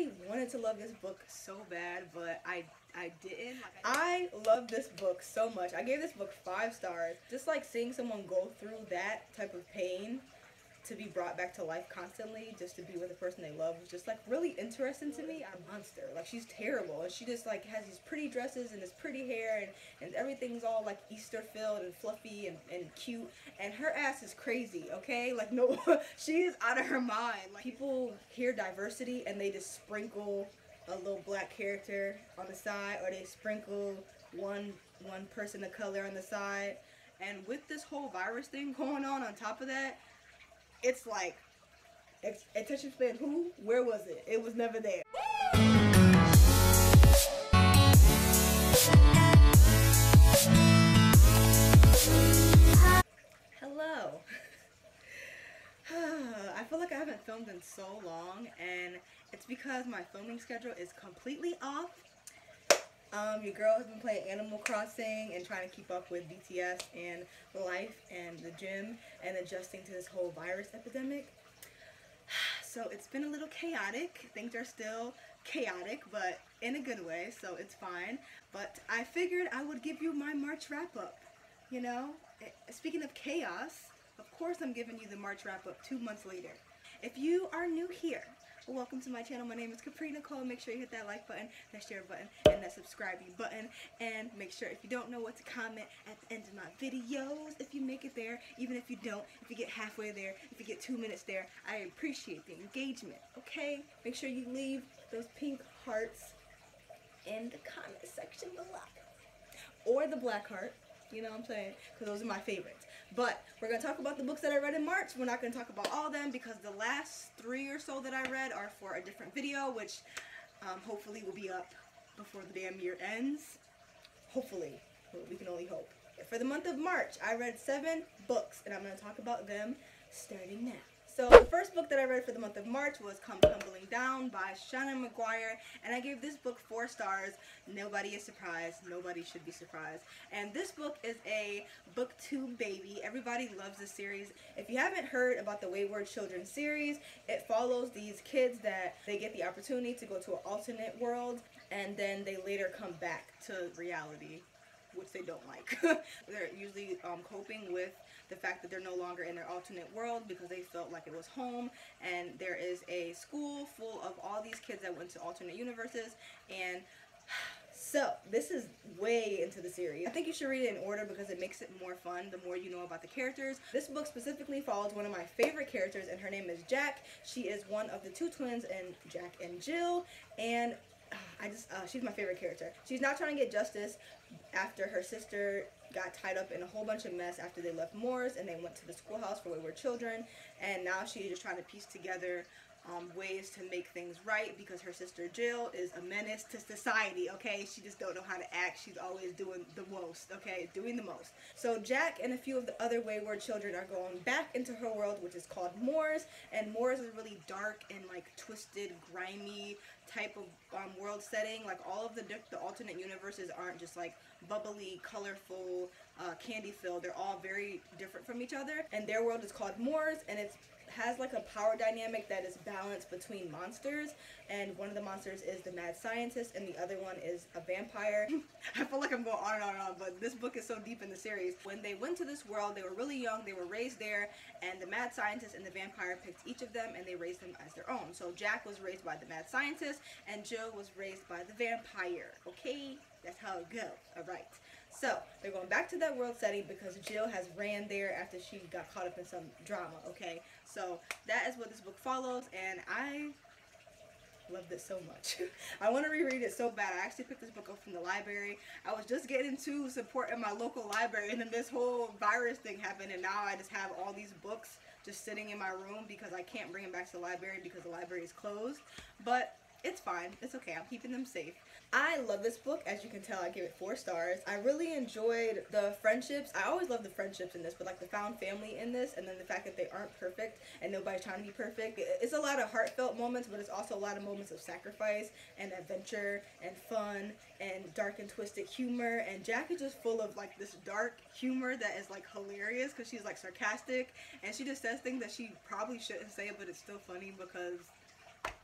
I wanted to love this book so bad, but I didn't. I love this book so much. I gave this book 5 stars. Just like seeing someone go through that type of pain to be brought back to life constantly, just to be with the person they love, was just like really interesting to me. A monster. Like, she's terrible, and she just like has these pretty dresses and this pretty hair, and everything's all like Easter filled and fluffy and cute, and her ass is crazy, okay? Like, no, she is out of her mind. Like, people hear diversity and they just sprinkle a little black character on the side, or they sprinkle one person of color on the side, and with this whole virus thing going on top of that, it's like, attention span who? Where was it? It was never there. Hello. I feel like I haven't filmed in so long, and it's because my filming schedule is completely off. Your girl has been playing Animal Crossing and trying to keep up with BTS and life and the gym and adjusting to this whole virus epidemic. So it's been a little chaotic. Things are still chaotic, but in a good way, so it's fine. But I figured I would give you my March wrap-up, you know? Speaking of chaos, of course I'm giving you the March wrap-up 2 months later. If you are new here, welcome to my channel. My name is Capri Nicole. Make sure you hit that like button, that share button, and that subscribing button. And make sure, if you don't know what to comment at the end of my videos, if you make it there, even if you don't, if you get halfway there, if you get 2 minutes there, I appreciate the engagement, okay? Make sure you leave those pink hearts in the comment section below. Or the black heart, you know what I'm saying? Because those are my favorites. But we're going to talk about the books that I read in March. We're not going to talk about all of them because the last 3 or so that I read are for a different video, which hopefully will be up before the damn year ends. Hopefully. We can only hope. For the month of March, I read 7 books, and I'm going to talk about them starting now. So the first book that I read for the month of March was Tumbling Down by Seanan Mcguire, and I gave this book 4 stars. Nobody is surprised. Nobody should be surprised. And this book is a booktube baby. Everybody loves this series. If you haven't heard about the Wayward Children series, it follows these kids that they get the opportunity to go to an alternate world, and then they later come back to reality, which they don't like. They're usually coping with the fact that they're no longer in their alternate world because they felt like it was home, and there is a school full of all these kids that went to alternate universes. And so this is way into the series. I think you should read it in order because it makes it more fun the more you know about the characters. This book specifically follows one of my favorite characters, and her name is Jack. She is one of the 2 twins in Jack and Jill, and she's my favorite character. She's not trying to get justice after her sister got tied up in a whole bunch of mess after they left Moors and they went to the schoolhouse for wayward children, and now she's just trying to piece together ways to make things right because her sister Jill is a menace to society, okay? She just don't know how to act. She's always doing the most, okay? Doing the most. So Jack and a few of the other wayward children are going back into her world, which is called Moors, and Moors is a really dark and like twisted, grimy type of world setting. Like, all of the alternate universes aren't just like bubbly, colorful, candy filled. They're all very different from each other, and their world is called Moors, and it has like a power dynamic that is balanced between monsters, and one of the monsters is the mad scientist and the other one is a vampire. I feel like I'm going on and on and on, but this book is so deep in the series. When they went to this world, they were really young, they were raised there, and the mad scientist and the vampire picked each of them and they raised them as their own. So Jack was raised by the mad scientist and Jill was raised by the vampire, okay? That's how it goes, alright. So, they're going back to that world setting because Jill has ran there after she got caught up in some drama, okay? So, that is what this book follows, and I loved it so much. I want to reread it so bad. I actually picked this book up from the library. I was just getting to supporting my local library, and then this whole virus thing happened, and now I just have all these books just sitting in my room because I can't bring them back to the library because the library is closed. But it's fine. It's okay. I'm keeping them safe. I love this book. As you can tell, I give it 4 stars. I really enjoyed the friendships. I always love the friendships in this, but like the found family in this, and then the fact that they aren't perfect and nobody's trying to be perfect. It's a lot of heartfelt moments, but it's also a lot of moments of sacrifice and adventure and fun and dark and twisted humor. And Jack is just full of like this dark humor that is like hilarious because she's like sarcastic and she just says things that she probably shouldn't say, but it's still funny because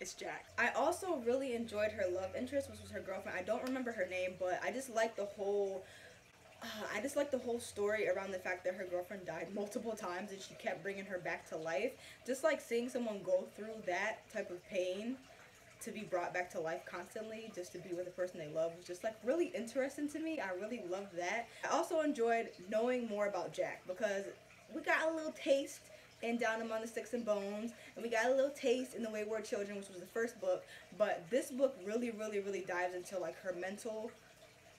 it's Jack. I also really enjoyed her love interest, which was her girlfriend. I don't remember her name, but I just like the whole story around the fact that her girlfriend died multiple times and she kept bringing her back to life. Just like seeing someone go through that type of pain to be brought back to life constantly, just to be with the person they love, was just like really interesting to me. I really loved that. I also enjoyed knowing more about Jack because we got a little taste in Down Among the Sticks and Bones, and we got a little taste in The Wayward Children, which was the first book, but this book really dives into like her mental,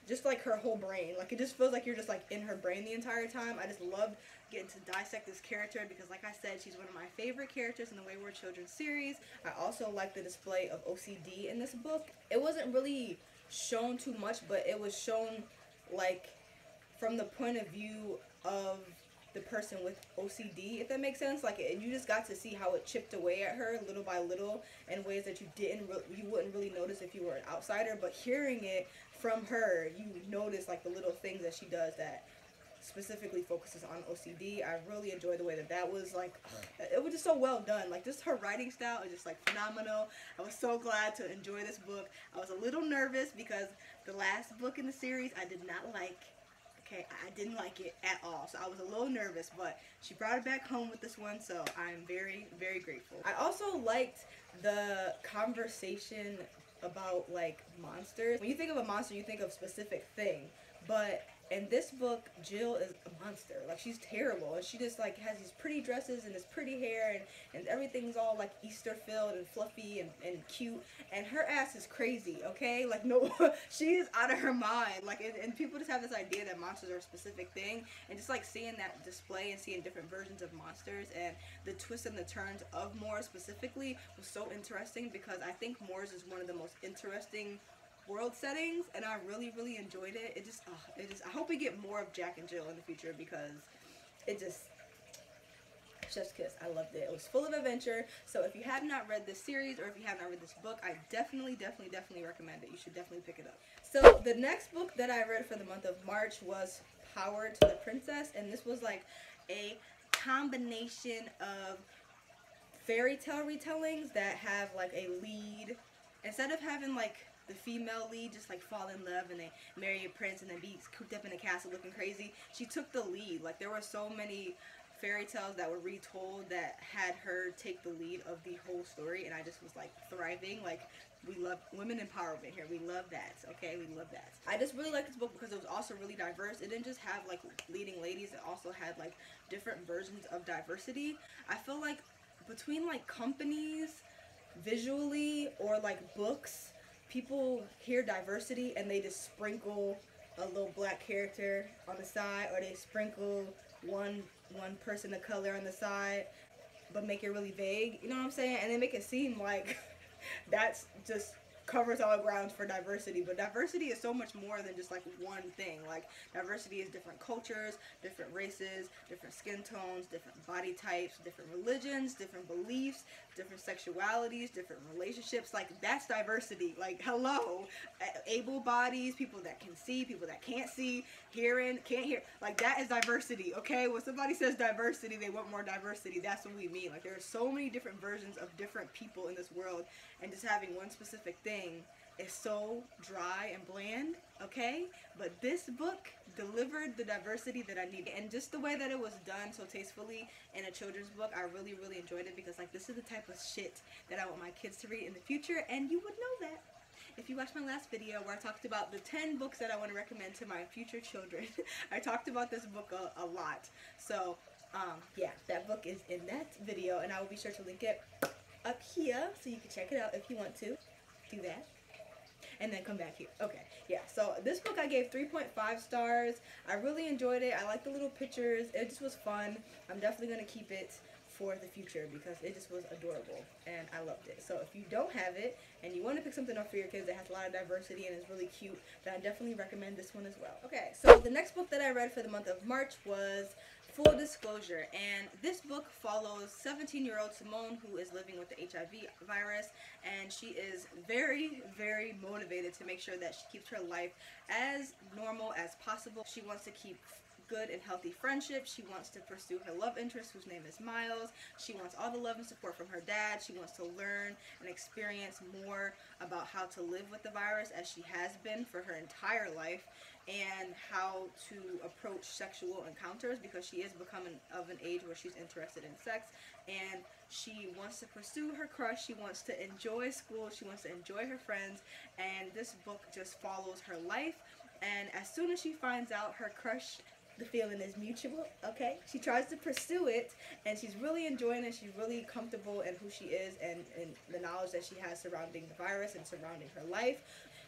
just like her whole brain. Like it just feels like you're just like in her brain the entire time. I just loved getting to dissect this character because like I said, she's one of my favorite characters in the Wayward Children series. I also like the display of OCD in this book. It wasn't really shown too much, but it was shown like from the point of view of the person with OCD, if that makes sense. Like you just got to see how it chipped away at her little by little in ways that you wouldn't really notice if you were an outsider, but hearing it from her, you notice like the little things that she does that specifically focuses on OCD. I really enjoyed the way that was like, it was just so well done. Like just her writing style is just like phenomenal. I was so glad to enjoy this book. I was a little nervous because the last book in the series I did not like. Okay, I didn't like it at all, so I was a little nervous, but she brought it back home with this one, so I'm very grateful. I also liked the conversation about like monsters. When you think of a monster, you think of a specific thing, but in this book, Jill is a monster. Like she's terrible, and she just like has these pretty dresses and this pretty hair, and everything's all like Easter filled and fluffy and cute, and her ass is crazy. Okay, like no, she is out of her mind. Like and people just have this idea that monsters are a specific thing, and just like seeing that display and seeing different versions of monsters and the twists and the turns of Moors specifically was so interesting because I think Moors is one of the most interesting world settings, and I really enjoyed it. It just I hope we get more of Jack and Jill in the future because it just chef's kiss. I loved it. It was full of adventure. So if you have not read this series or if you have not read this book, I definitely recommend it. You should definitely pick it up. So the next book that I read for the month of March was Power to the Princess, and this was like a combination of fairy tale retellings that have like a lead. Instead of having like the female lead just like fall in love and they marry a prince and then be cooped up in a castle looking crazy, she took the lead. Like there were so many fairy tales that were retold that had her take the lead of the whole story, and I just was like thriving. Like we love women empowerment here. We love that. Okay, we love that. I just really liked this book because it was also really diverse. It didn't just have like leading ladies, it also had like different versions of diversity. I feel like between like companies visually or like books, people hear diversity and they just sprinkle a little black character on the side, or they sprinkle one person of color on the side, but make it really vague. You know what I'm saying? And they make it seem like that's just covers all grounds for diversity, but diversity is so much more than just like one thing. Like diversity is different cultures, different races, different skin tones, different body types, different religions, different beliefs, different sexualities, different relationships. Like that's diversity. Like hello, able bodies, people that can see, people that can't see, hearing, can't hear. Like that is diversity. Okay, when somebody says diversity, they want more diversity. That's what we mean. Like there are so many different versions of different people in this world, and just having one specific thing is so dry and bland, okay? But this book delivered the diversity that I needed, and just the way that it was done so tastefully in a children's book, I really enjoyed it, because like this is the type of shit that I want my kids to read in the future, and you would know that if you watched my last video where I talked about the 10 books that I want to recommend to my future children. I talked about this book a lot. So yeah, that book is in that video, and I will be sure to link it up here so you can check it out if you want to. Do that. And then come back here. Okay, yeah, so this book I gave 3.5 stars. I really enjoyed it. I like the little pictures. It just was fun. I'm definitely going to keep it for the future because it just was adorable and I loved it. So if you don't have it and you want to pick something up for your kids that has a lot of diversity and is really cute, then I definitely recommend this one as well. Okay, so the next book that I read for the month of March was Full Disclosure, and this book follows 17-year-old Simone, who is living with the HIV virus, and she is very motivated to make sure that she keeps her life as normal as possible. She wants to keep good and healthy friendship. She wants to pursue her love interest, whose name is Miles. She wants all the love and support from her dad. She wants to learn and experience more about how to live with the virus, as she has been for her entire life, and how to approach sexual encounters, because she is becoming of an age where she's interested in sex, and she wants to pursue her crush. She wants to enjoy school. She wants to enjoy her friends, and this book just follows her life. And as soon as she finds out her crush, the feeling is mutual, okay? She tries to pursue it, and she's really enjoying it. She's really comfortable in who she is and the knowledge that she has surrounding the virus and surrounding her life.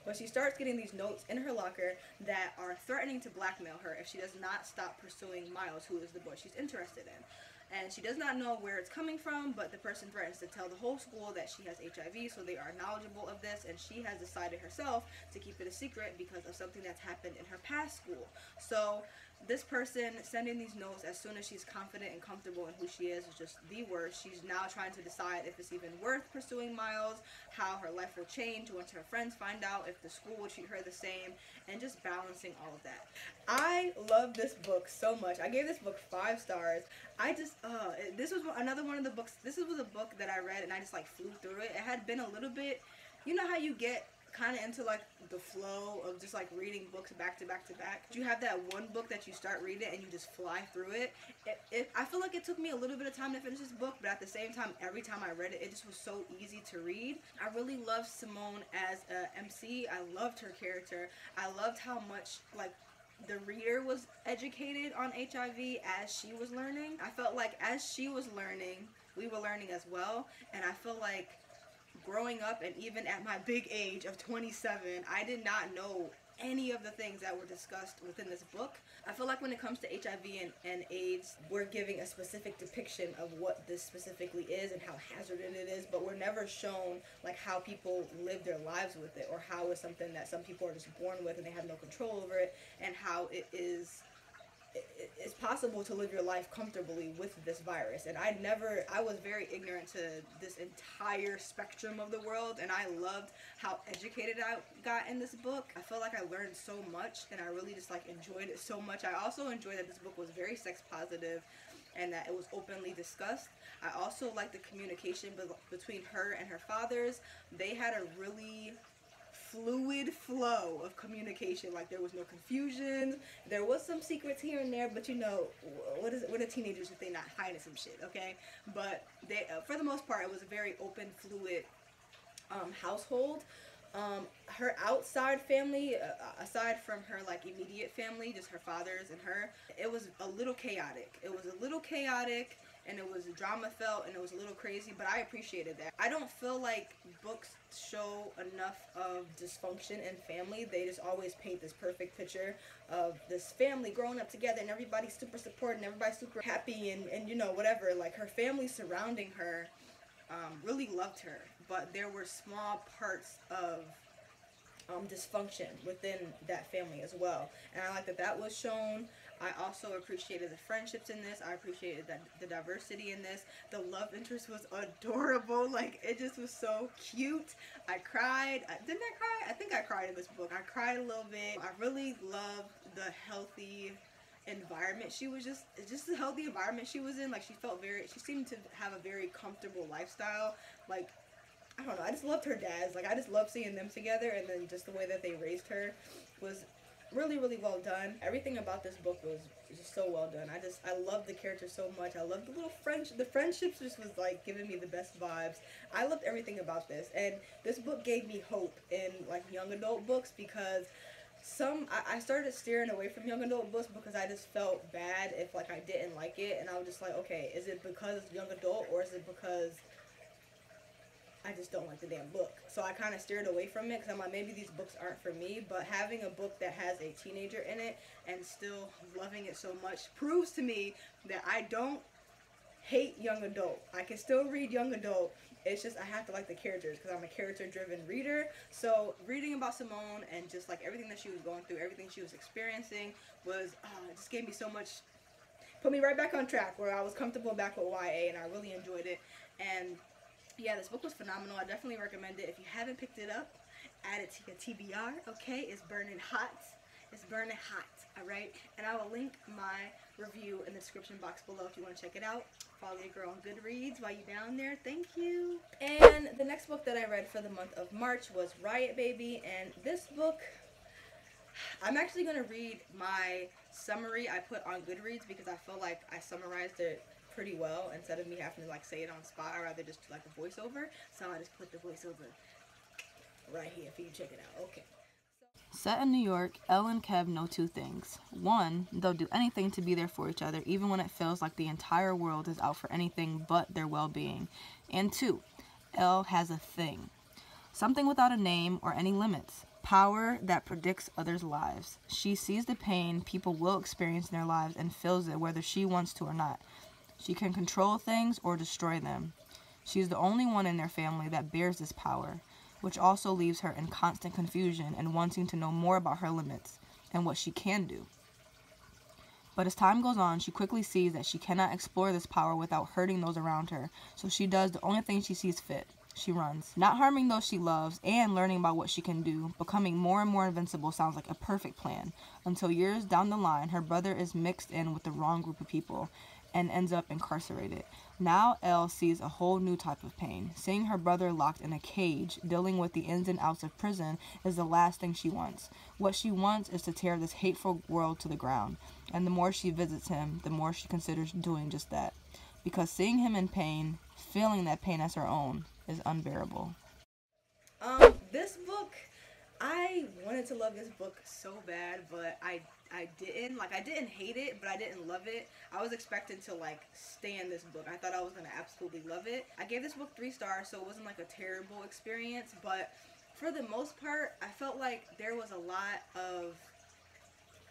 But she starts getting these notes in her locker that are threatening to blackmail her if she does not stop pursuing Miles, who is the boy she's interested in. And she does not know where it's coming from, but the person threatens to tell the whole school that she has HIV, so they are knowledgeable of this, and she has decided herself to keep it a secret because of something that's happened in her past school. So this person sending these notes as soon as she's confident and comfortable in who she is just the worst. She's now trying to decide if it's even worth pursuing Miles, how her life will change once her friends find out, if the school will treat her the same, and just balancing all of that. I love this book so much. I gave this book 5 stars. This was another one of the books. This was a book that I read and I just like flew through it. It had been a little bit, you know how you get kind of into like the flow of just like reading books back to back to back. You have that one book that you start reading and you just fly through it. I feel like it took me a little bit of time to finish this book, but at the same time, every time I read it, it just was so easy to read. I really loved Simone as a MC. I loved her character. I loved how much like the reader was educated on HIV as she was learning. I felt like as she was learning, we were learning as well, and I feel like growing up, and even at my big age of 27, I did not know any of the things that were discussed within this book. I feel like when it comes to HIV and AIDS, we're giving a specific depiction of what this specifically is and how hazardous it is, but we're never shown like how people live their lives with it, or how it's something that some people are just born with and they have no control over it, and how it's possible to live your life comfortably with this virus. And I was very ignorant to this entire spectrum of the world, and I loved how educated I got in this book. I felt like I learned so much, and I really just like enjoyed it so much. I also enjoyed that this book was very sex positive and that it was openly discussed. I also liked the communication between her and her fathers. They had a really fluid flow of communication. Like, there was no confusion. There was some secrets here and there, but you know, what are teenagers if they're not hiding some shit, okay? But they, for the most part, it was a very open, fluid household. Her outside family, aside from her like immediate family, just her fathers and her, it was a little chaotic. It was a little chaotic, and it was drama felt, and it was a little crazy, but I appreciated that. I don't feel like books show enough of dysfunction in family. They just always paint this perfect picture of this family growing up together, and everybody's super supportive, and everybody's super happy, and you know, whatever. Like, her family surrounding her really loved her, but there were small parts of dysfunction within that family as well, and I like that that was shown. I also appreciated the friendships in this. I appreciated the diversity in this. The love interest was adorable. Like, it just was so cute. I cried. Didn't I cry? I think I cried in this book. I cried a little bit. I really loved the healthy environment she was just the healthy environment she was in. Like, she seemed to have a very comfortable lifestyle. Like, I don't know, I just loved her dads. Like, I just loved seeing them together, and then just the way that they raised her was really, really well done. Everything about this book was just so well done. I loved the characters so much. I loved the little the friendships just was like giving me the best vibes. I loved everything about this, and this book gave me hope in like young adult books, because I started steering away from young adult books because I just felt bad if like I didn't like it, and I was just like, okay, is it because it's young adult, or is it because I just don't like the damn book? So I kind of steered away from it, because I'm like, maybe these books aren't for me. But having a book that has a teenager in it and still loving it so much proves to me that I don't hate young adult. I can still read young adult. It's just I have to like the characters, because I'm a character-driven reader. So reading about Simone and just like everything that she was going through, everything she was experiencing was, it just gave me so much, put me right back on track where I was comfortable back with YA, and I really enjoyed it. And yeah, this book was phenomenal. I definitely recommend it. If you haven't picked it up, add it to your TBR, okay? It's burning hot. It's burning hot. Alright, and I will link my review in the description box below if you want to check it out. Follow your girl on Goodreads while you're down there. Thank you. And the next book that I read for the month of March was Riot Baby, and this book, I'm actually going to read my summary I put on Goodreads because I feel like I summarized it pretty well instead of me having to like say it on spot. I'd rather just do like a voiceover, so I just put the voiceover right here for you to check it out. Okay. Set in New York, Elle and Kev know two things. One, they'll do anything to be there for each other, even when it feels like the entire world is out for anything but their well-being. And two, Elle has a thing. Something without a name or any limits. Power that predicts others' lives. She sees the pain people will experience in their lives and feels it whether she wants to or not. She can control things or destroy them. She's the only one in their family that bears this power, which also leaves her in constant confusion and wanting to know more about her limits and what she can do. But as time goes on, she quickly sees that she cannot explore this power without hurting those around her, so she does the only thing she sees fit. She runs. Not harming those she loves and learning about what she can do, becoming more and more invincible sounds like a perfect plan, until years down the line, her brother is mixed in with the wrong group of people and ends up incarcerated. Now Elle sees a whole new type of pain. Seeing her brother locked in a cage, dealing with the ins and outs of prison, is the last thing she wants. What she wants is to tear this hateful world to the ground. And the more she visits him, the more she considers doing just that. Because seeing him in pain, feeling that pain as her own, is unbearable. This book, I wanted to love this book so bad, but I didn't. Like, I didn't hate it, but I didn't love it. I was expecting to, like, stand this book. I thought I was going to absolutely love it. I gave this book 3 stars, so it wasn't, like, a terrible experience. But for the most part, I felt like there was a lot of,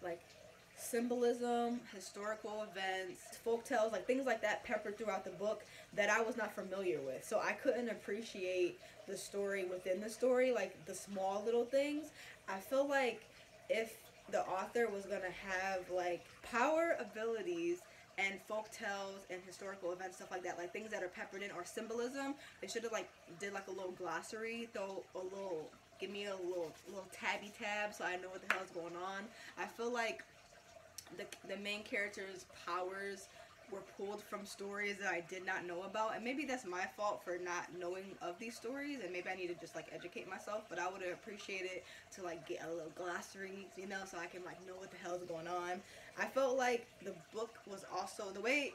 like, symbolism, historical events, folktales, like, things like that peppered throughout the book that I was not familiar with. So I couldn't appreciate the story within the story, like, the small little things. I feel like if the author was gonna have like power abilities and folk tales and historical events, stuff like that, like things that are peppered in, or symbolism, they should have like did like a little glossary, give me a little tabby tab so I know what the hell's going on. I feel like the main character's powers were pulled from stories that I did not know about, and maybe that's my fault for not knowing of these stories, and maybe I need to just like educate myself. But I would have appreciated to like get a little glossary, you know, so I can like know what the hell's going on. I felt like the book was also the way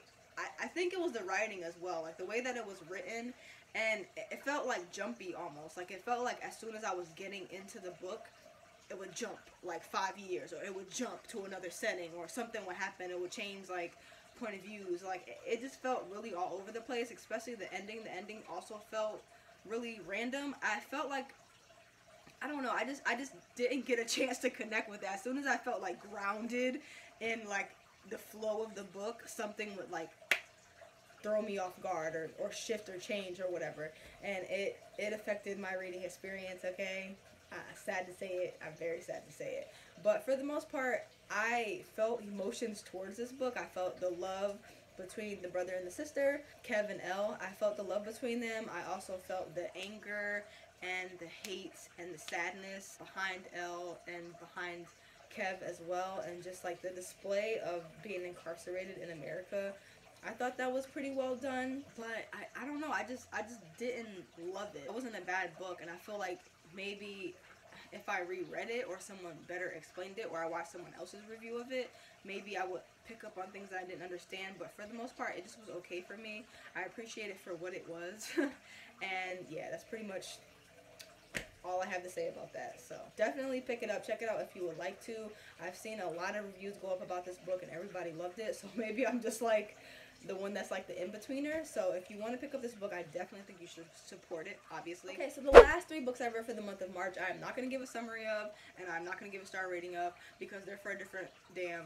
I think it was the writing as well, like the way that it was written, and it felt like jumpy almost. Like it felt like as soon as I was getting into the book, it would jump like 5 years, or it would jump to another setting, or something would happen. It would change like point of views. Like it just felt really all over the place, especially the ending. The ending also felt really random. I felt like, I don't know, I just didn't get a chance to connect with that. As soon as I felt like grounded in like the flow of the book, something would like throw me off guard, or shift or change or whatever, and it affected my reading experience. Okay, sad to say it. I'm very sad to say it, but for the most part, I felt emotions towards this book. I felt the love between the brother and the sister, Kev and Elle. I felt the love between them. I also felt the anger and the hate and the sadness behind Elle and behind Kev as well, and just like the display of being incarcerated in America. I thought that was pretty well done, but I don't know, I just didn't love it. It wasn't a bad book, and I feel like maybe if I reread it, or someone better explained it, or I watched someone else's review of it, maybe I would pick up on things that I didn't understand. But for the most part, it just was okay for me. I appreciate it for what it was. And yeah, that's pretty much all I have to say about that. So definitely pick it up, check it out if you would like to. I've seen a lot of reviews go up about this book and everybody loved it, so maybe I'm just like the one that's like the in-betweener. So if you want to pick up this book, I definitely think you should support it, obviously. Okay, so the last 3 books I read for the month of March, I am not going to give a summary of, and I'm not going to give a star rating of, because they're for a different damn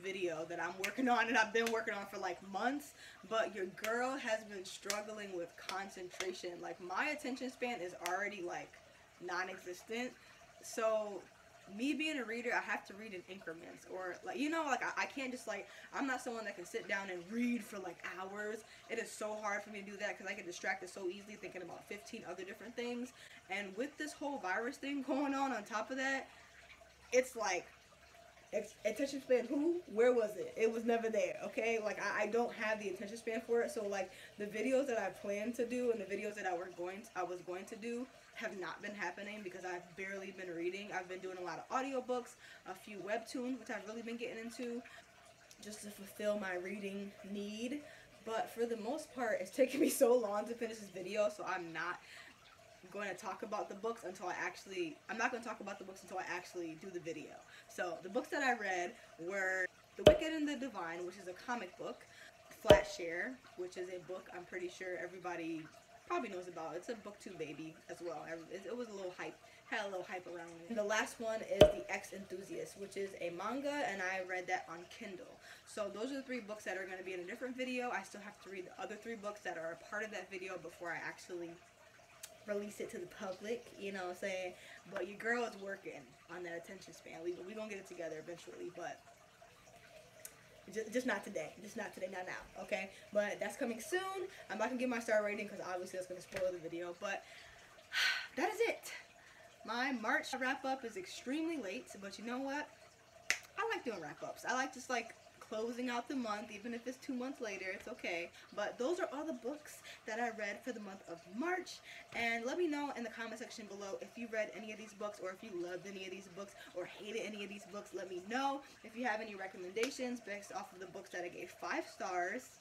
video that I'm working on, and I've been working on for like months. But your girl has been struggling with concentration. Like, my attention span is already like non-existent, so me being a reader, I have to read in increments, or like, you know, like I can't just like, I'm not someone that can sit down and read for like hours. It is so hard for me to do that because I get distracted so easily thinking about 15 other different things. And with this whole virus thing going on top of that, it's like Attention span, who? Where was it? It was never there, okay? Like, I don't have the attention span for it, so, like, the videos that I planned to do and the videos that I was going to do have not been happening because I've barely been reading. I've been doing a lot of audiobooks, a few webtoons, which I've really been getting into, just to fulfill my reading need. But for the most part, it's taken me so long to finish this video, so I'm not going to talk about the books until I'm not going to talk about the books until I actually do the video. So the books that I read were The Wicked and the Divine, which is a comic book, Flatshare, which is a book I'm pretty sure everybody probably knows about. It's a booktube baby as well. It was a little hype, had a little hype around it. And the last one is The Ex-Enthusiast, which is a manga, and I read that on Kindle. So those are the 3 books that are going to be in a different video. I still have to read the other 3 books that are a part of that video before I actually release it to the public, you know what I'm saying? But your girl is working on that attention span. We gonna get it together eventually, but just not today. Just not today, not now, okay? But that's coming soon. I'm not gonna give my star rating because obviously that's gonna spoil the video, but that is it. My March wrap up is extremely late, but you know what? I like doing wrap ups. I like just like closing out the month, even if it's 2 months later, it's okay. But those are all the books that I read for the month of March, and let me know in the comment section below if you read any of these books, or if you loved any of these books, or hated any of these books. Let me know. If you have any recommendations based off of the books that I gave 5 stars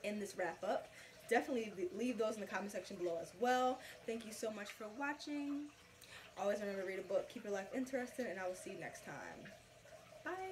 in this wrap up, definitely leave those in the comment section below as well. Thank you so much for watching. Always remember to read a book, keep your life interesting, and I will see you next time. Bye.